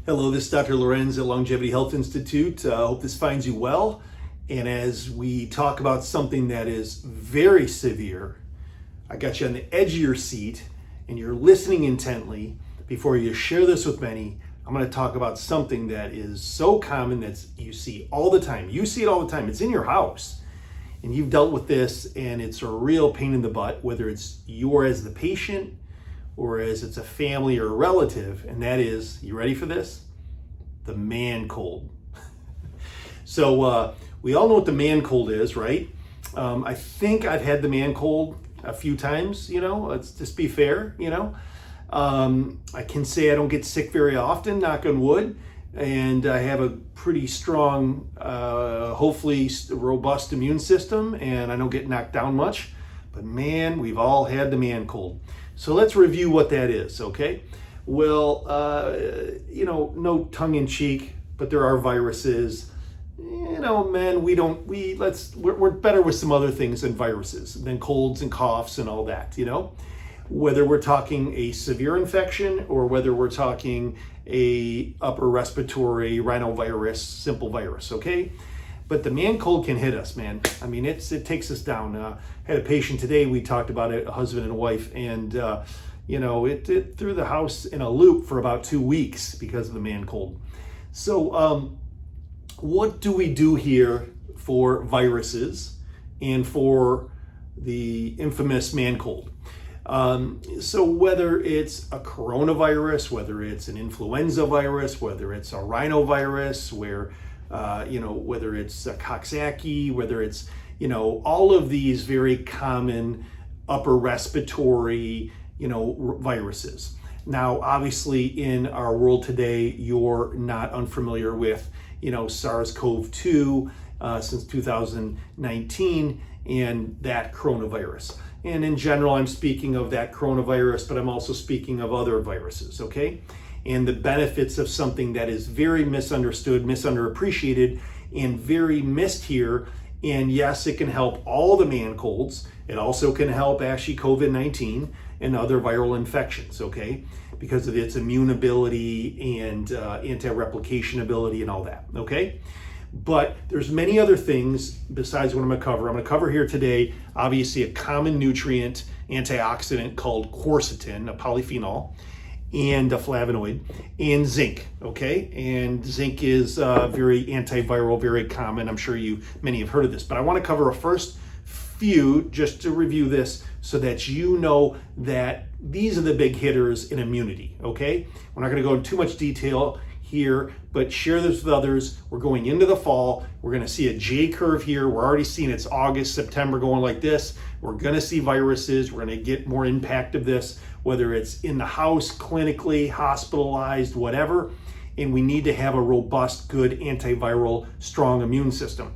Hello, this is Dr. Lewerenz at Longevity Health Institute. I hope this finds you well. And as we talk about something that is very severe, I got you on the edge of your seat and you're listening intently. Before you share this with many, I'm going to talk about something that is so common that you see all the time. You see it all the time. It's in your house. And you've dealt with this and it's a real pain in the butt, whether it's you as the patient or as it's a family or a relative, and that is, you ready for this? The man cold. So we all know what the man cold is, right? I think I've had the man cold a few times, let's just be fair, I can say I don't get sick very often, knock on wood, and I have a pretty strong, hopefully robust immune system, and I don't get knocked down much, but man, we've all had the man cold. So let's review what that is, okay? Well, no tongue in cheek, but there are viruses. Men, we're better with some other things than viruses, than colds and coughs and all that, Whether we're talking a severe infection or whether we're talking a upper respiratory rhinovirus, simple virus, okay? But the man cold can hit us, man. I mean, it takes us down. Had a patient today, we talked about it, a husband and wife, and it threw the house in a loop for about 2 weeks because of the man cold. So what do we do here for viruses and for the infamous man cold? So whether it's a coronavirus, whether it's an influenza virus, whether it's a rhinovirus, whether it's a Coxsackie, whether it's, all of these very common upper respiratory, viruses. Now, obviously in our world today, you're not unfamiliar with, SARS-CoV-2 since 2019 and that coronavirus. And in general, I'm speaking of that coronavirus, but I'm also speaking of other viruses, okay? And the benefits of something that is very misunderstood, misunderappreciated, and very missed here. And yes, it can help all the man colds. It also can help actually COVID-19 and other viral infections, okay? Because of its immune ability and anti-replication ability and all that, okay? But there's many other things besides what I'm going to cover. I'm going to cover here today, obviously, a common nutrient antioxidant called quercetin, a polyphenol, and a flavonoid, and zinc, okay? And zinc is very antiviral, very common. I'm sure many have heard of this, but I want to cover a first few just to review this so that you know that these are the big hitters in immunity, okay? We're not going to go into too much detail here, but share this with others. We're going into the fall. We're going to see a J curve here. We're already seeing it's August, September going like this. We're going to see viruses. We're going to get more impact of this, whether it's in the house, clinically, hospitalized, whatever. And we need to have a robust, good antiviral, strong immune system.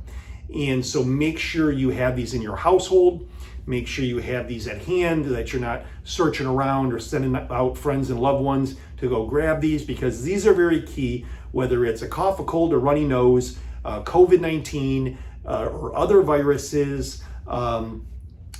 And so make sure you have these in your household. Make sure you have these at hand, that you're not searching around or sending out friends and loved ones to go grab these, because these are very key, whether it's a cough, a cold, a runny nose, COVID-19, or other viruses,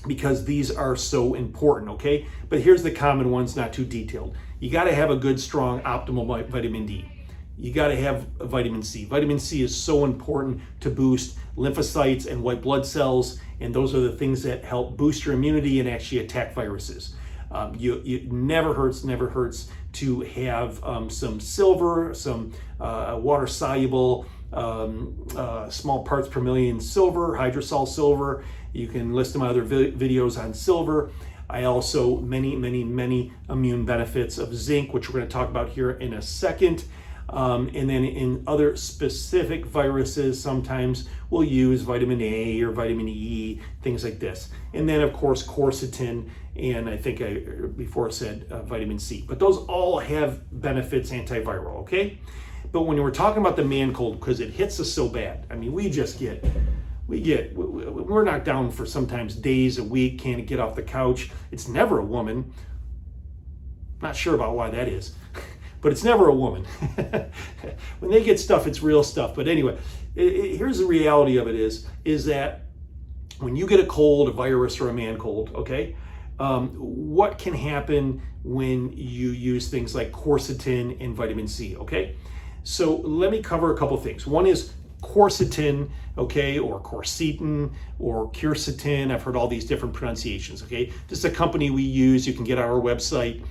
because these are so important, okay? But here's the common ones, not too detailed. You got to have a good, strong, optimal vitamin D. You got to have vitamin C. Vitamin C is so important to boost lymphocytes and white blood cells, and those are the things that help boost your immunity and actually attack viruses. It never hurts to have some silver, some water-soluble, small parts per million silver, hydrosol silver. You can list my other videos on silver. I also, many immune benefits of zinc, which we're going to talk about here in a second. And then in other specific viruses, sometimes we'll use vitamin A or vitamin E, things like this. And then, of course, quercetin, and I think before I said vitamin C. But those all have benefits antiviral, okay? But when we're talking about the man cold, because it hits us so bad, I mean, we're knocked down for sometimes days, a week, can't get off the couch. It's never a woman. Not sure about why that is. But it's never a woman. When they get stuff, it's real stuff. But anyway, here's the reality of it is that when you get a cold, a virus, or a man cold, okay, what can happen when you use things like quercetin and vitamin C, okay? So let me cover a couple things. One is quercetin, okay, or quercetin or quercetin. I've heard all these different pronunciations, okay. This is a company we use. You can get on our website,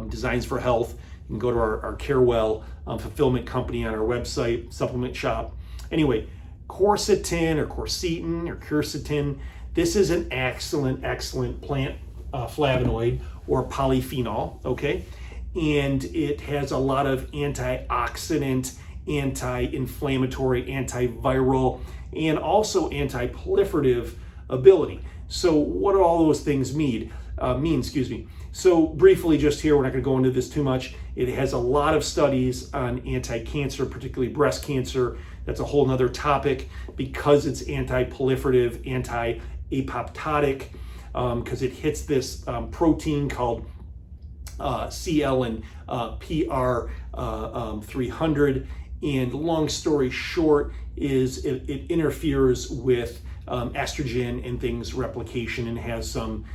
Designs for Health. You can go to our Carewell fulfillment company on our website, supplement shop. Anyway, quercetin or quercetin or quercetin, this is an excellent plant flavonoid or polyphenol, okay? And it has a lot of antioxidant, anti-inflammatory, antiviral, and also anti-proliferative ability. So what do all those things mean? So briefly just here, we're not going to go into this too much. It has a lot of studies on anti-cancer, particularly breast cancer. That's a whole nother topic because it's anti-proliferative, anti-apoptotic, because it hits this protein called CL and PR300. And long story short is it interferes with estrogen and things replication and has some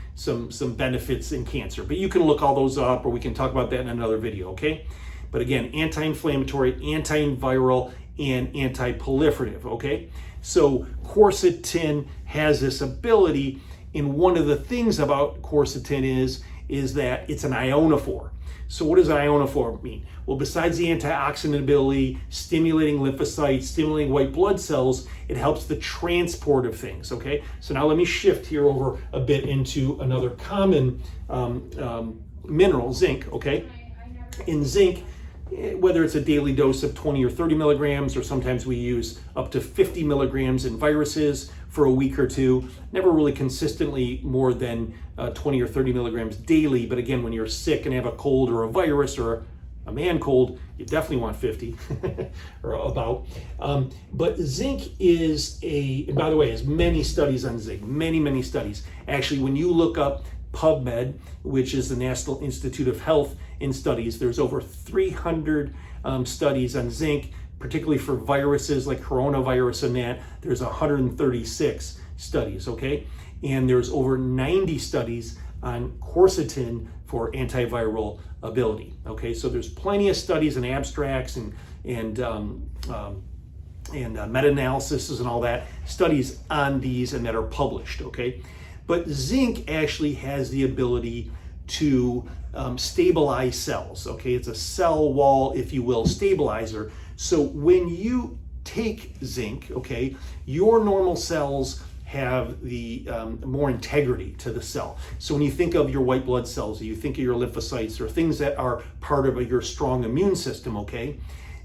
benefits in cancer. But you can look all those up, or we can talk about that in another video, okay? But again, anti-inflammatory, antiviral, and anti-proliferative, okay? So quercetin has this ability, and one of the things about quercetin is that it's an ionophore. So what does ionophore mean? Well, besides the antioxidant ability, stimulating lymphocytes, stimulating white blood cells, it helps the transport of things, okay? So now let me shift here over a bit into another common mineral, zinc, okay? In zinc, whether it's a daily dose of 20 or 30 milligrams, or sometimes we use up to 50 milligrams in viruses for a week or two, never really consistently more than 20 or 30 milligrams daily. But again, when you're sick and have a cold or a virus or a man cold, you definitely want 50 or about. But zinc is and by the way, there's many studies on zinc, many studies. Actually, when you look up PubMed, which is the National Institute of Health and Studies, there's over 300 studies on zinc, particularly for viruses like coronavirus and that. There's 136 studies, okay? And there's over 90 studies on quercetin for antiviral ability, okay? So there's plenty of studies and abstracts and meta-analysis and all that, studies on these and that are published, okay? But zinc actually has the ability to stabilize cells, okay? It's a cell wall, if you will, stabilizer. So when you take zinc, okay, your normal cells have the more integrity to the cell. So when you think of your white blood cells, or you think of your lymphocytes, or things that are part of your strong immune system, okay,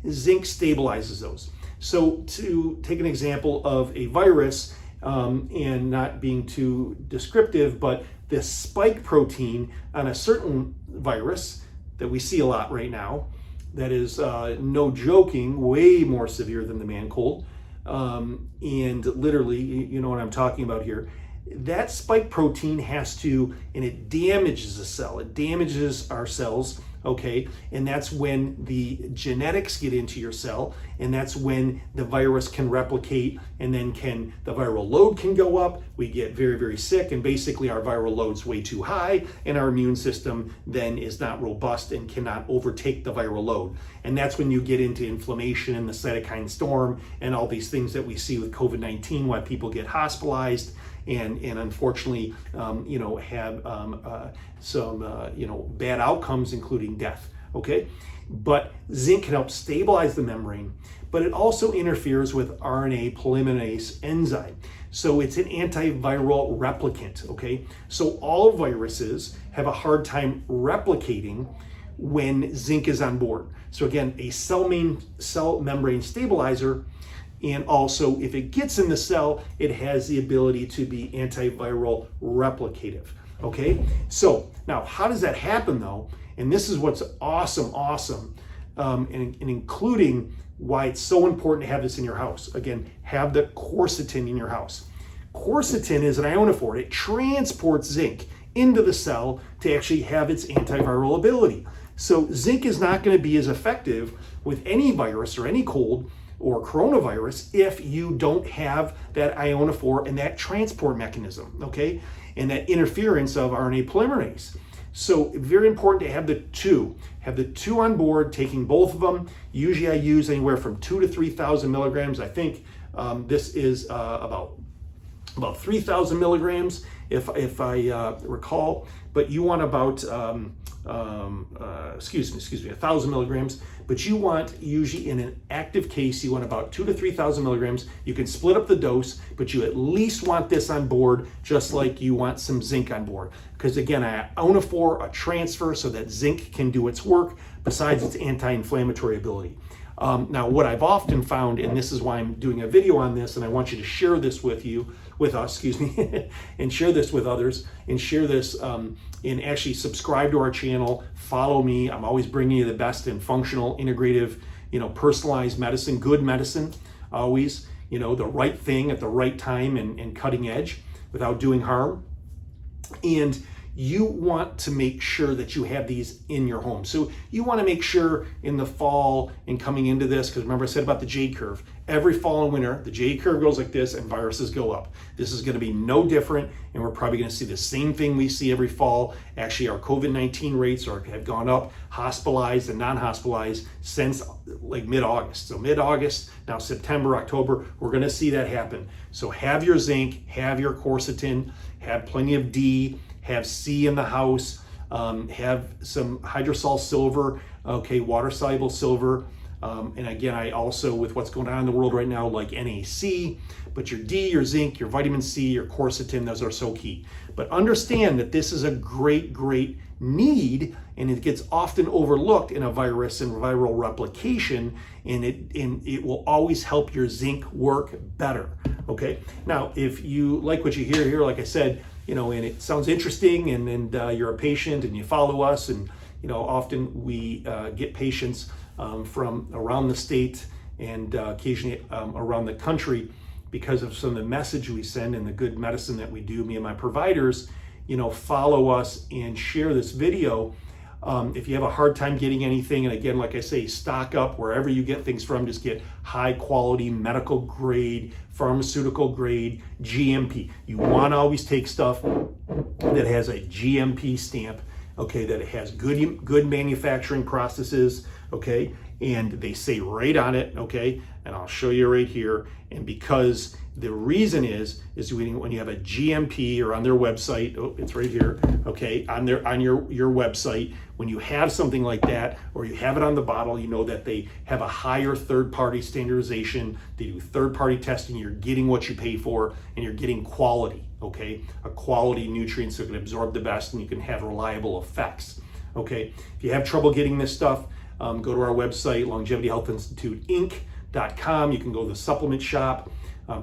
zinc stabilizes those. So to take an example of a virus, and not being too descriptive, but the spike protein on a certain virus that we see a lot right now, that is no joking, way more severe than the man cold, and literally, you know what I'm talking about here. That spike protein has to, and it damages the cell, it damages our cells, okay? And that's when the genetics get into your cell, and that's when the virus can replicate, and then the viral load can go up, we get very sick, and basically our viral load's way too high, and our immune system then is not robust and cannot overtake the viral load. And that's when you get into inflammation and the cytokine storm, and all these things that we see with COVID-19, why people get hospitalized, and unfortunately, have some bad outcomes, including death, okay? But zinc can help stabilize the membrane, but it also interferes with RNA polymerase enzyme. So it's an antiviral replicant, okay? So all viruses have a hard time replicating when zinc is on board. So again, a cell membrane stabilizer. And also, if it gets in the cell, it has the ability to be antiviral replicative, okay? So now, how does that happen though? And this is what's awesome, and including why it's so important to have this in your house. Again, have the quercetin in your house. Quercetin is an ionophore. It transports zinc into the cell to actually have its antiviral ability. So zinc is not going to be as effective with any virus or any cold or coronavirus if you don't have that ionophore and that transport mechanism, okay? And that interference of RNA polymerase. So very important to have the two. Have the two on board, taking both of them. Usually I use anywhere from 2,000 to 3,000 milligrams. I think this is about 3,000 milligrams if I recall, but you want about, 1,000 milligrams, but you want usually in an active case, you want about 2,000 to 3,000 milligrams. You can split up the dose, but you at least want this on board, just like you want some zinc on board. Because again, I own for a transfer so that zinc can do its work besides its anti-inflammatory ability. Now, what I've often found, and this is why I'm doing a video on this, and I want you to share this with us, and share this with others, and share this, and actually subscribe to our channel, follow me. I'm always bringing you the best in functional, integrative, personalized medicine, good medicine, always, the right thing at the right time and cutting edge without doing harm. And you want to make sure that you have these in your home. So you want to make sure in the fall and coming into this, because remember I said about the J-curve, every fall and winter, the J-curve goes like this and viruses go up. This is going to be no different, and we're probably going to see the same thing we see every fall. Actually, our COVID-19 rates have gone up, hospitalized and non-hospitalized, since like mid-August. So mid-August, now September, October, we're going to see that happen. So have your zinc, have your quercetin, have plenty of D, have C in the house, have some hydrosol silver, okay, water-soluble silver. And again, I also, with what's going on in the world right now, like NAC, but your D, your zinc, your vitamin C, your quercetin, those are so key. But understand that this is a great, great need, and it gets often overlooked in a virus and viral replication, and it will always help your zinc work better, okay? Now, if you like what you hear here, like I said, and it sounds interesting, and you're a patient and you follow us, and often we get patients from around the state and occasionally around the country because of some of the message we send and the good medicine that we do, me and my providers, follow us and share this video. If you have a hard time getting anything, and again, like I say, stock up wherever you get things from. Just get high quality, medical grade, pharmaceutical grade, GMP. You want to always take stuff that has a GMP stamp, okay, that it has good manufacturing processes, okay, and they say right on it, okay, and I'll show you right here. And because the reason is when you have a GMP, or on their website, oh, it's right here, okay, on your website, when you have something like that, or you have it on the bottle, you know that they have a higher third-party standardization. They do third-party testing. You're getting what you pay for, and you're getting quality, okay, a quality nutrient so it can absorb the best and you can have reliable effects, okay. If you have trouble getting this stuff, go to our website, longevityhealthinstituteinc.com. You can go to the supplement shop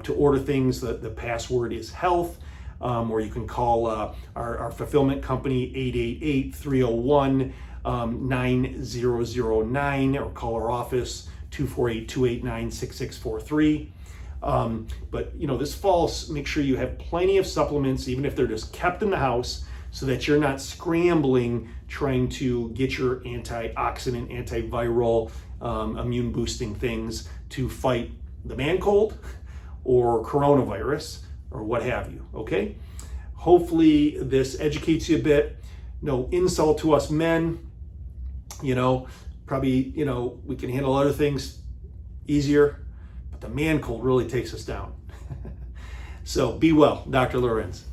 to order things. The password is health, or you can call our fulfillment company, 888-301-9009, or call our office, 248-289-6643. But this fall, make sure you have plenty of supplements, even if they're just kept in the house, so that you're not scrambling trying to get your antioxidant, antiviral, immune boosting things to fight the man cold or coronavirus or what have you, okay? Hopefully this educates you a bit. No insult to us men, probably, we can handle other things easier, but the man cold really takes us down. So be well, Dr. Lewerenz.